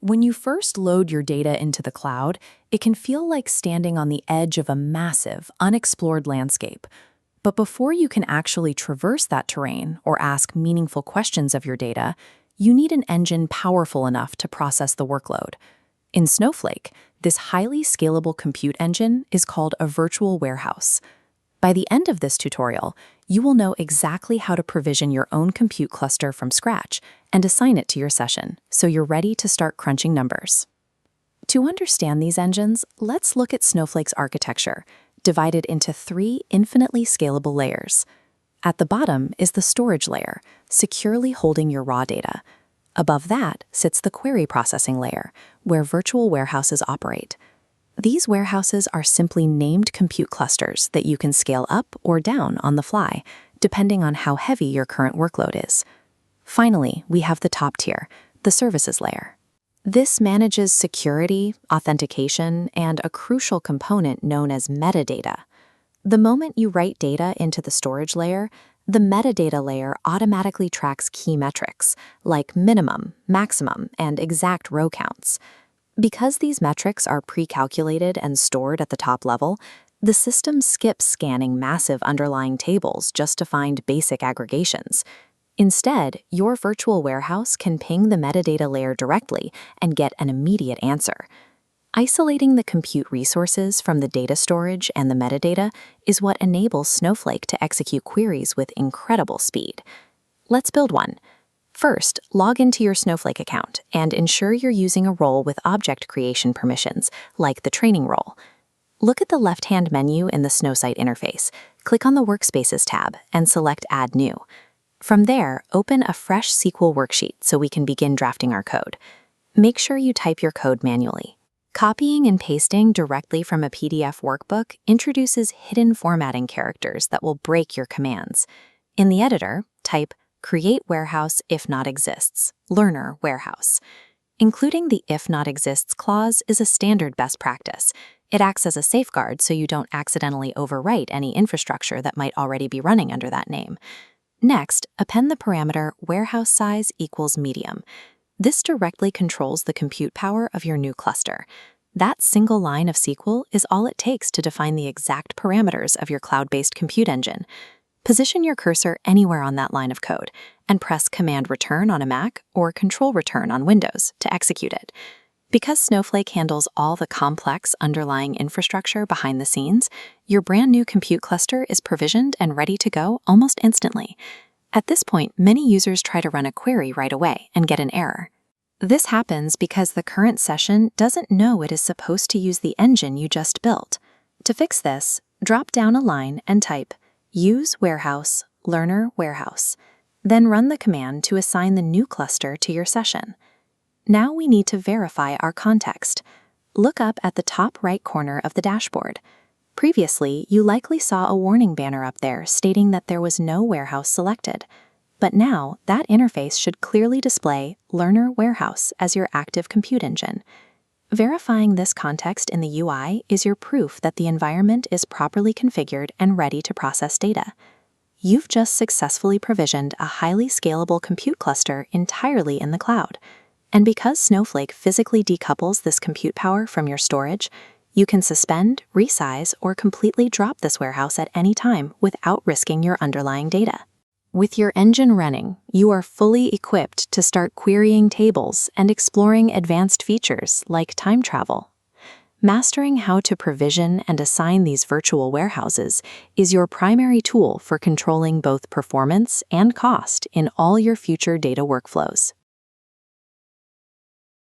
When you first load your data into the cloud, it can feel like standing on the edge of a massive, unexplored landscape. But before you can actually traverse that terrain or ask meaningful questions of your data, you need an engine powerful enough to process the workload. In Snowflake, this highly scalable compute engine is called a virtual warehouse. By the end of this tutorial, you will know exactly how to provision your own compute cluster from scratch and assign it to your session, so you're ready to start crunching numbers. To understand these engines, let's look at Snowflake's architecture, divided into 3 infinitely scalable layers. At the bottom is the storage layer, securely holding your raw data. Above that sits the query processing layer, where virtual warehouses operate. These warehouses are simply named compute clusters that you can scale up or down on the fly, depending on how heavy your current workload is. Finally, we have the top tier, the services layer. This manages security, authentication, and a crucial component known as metadata. The moment you write data into the storage layer, the metadata layer automatically tracks key metrics, like minimum, maximum, and exact row counts. Because these metrics are pre-calculated and stored at the top level, the system skips scanning massive underlying tables just to find basic aggregations. Instead, your virtual warehouse can ping the metadata layer directly and get an immediate answer. Isolating the compute resources from the data storage and the metadata is what enables Snowflake to execute queries with incredible speed. Let's build one. First, log into your Snowflake account and ensure you're using a role with object creation permissions, like the training role. Look at the left-hand menu in the Snowsite interface, click on the Workspaces tab, and select Add New. From there, open a fresh SQL worksheet so we can begin drafting our code. Make sure you type your code manually. Copying and pasting directly from a PDF workbook introduces hidden formatting characters that will break your commands. In the editor, type Create Warehouse If Not Exists, Learner Warehouse. Including the If Not Exists clause is a standard best practice. It acts as a safeguard so you don't accidentally overwrite any infrastructure that might already be running under that name. Next, append the parameter warehouse size equals medium. This directly controls the compute power of your new cluster. That single line of SQL is all it takes to define the exact parameters of your cloud-based compute engine. Position your cursor anywhere on that line of code and press Command Return on a Mac or Control Return on Windows to execute it. Because Snowflake handles all the complex underlying infrastructure behind the scenes, your brand new compute cluster is provisioned and ready to go almost instantly. At this point, many users try to run a query right away and get an error. This happens because the current session doesn't know it is supposed to use the engine you just built. To fix this, drop down a line and type Use Warehouse, Learner Warehouse. Then run the command to assign the new cluster to your session. Now we need to verify our context. Look up at the top right corner of the dashboard. Previously, you likely saw a warning banner up there stating that there was no warehouse selected. But now, that interface should clearly display Learner Warehouse as your active compute engine. Verifying this context in the UI is your proof that the environment is properly configured and ready to process data. You've just successfully provisioned a highly scalable compute cluster entirely in the cloud. And because Snowflake physically decouples this compute power from your storage, you can suspend, resize, or completely drop this warehouse at any time without risking your underlying data. With your engine running, you are fully equipped to start querying tables and exploring advanced features like time travel. Mastering how to provision and assign these virtual warehouses is your primary tool for controlling both performance and cost in all your future data workflows.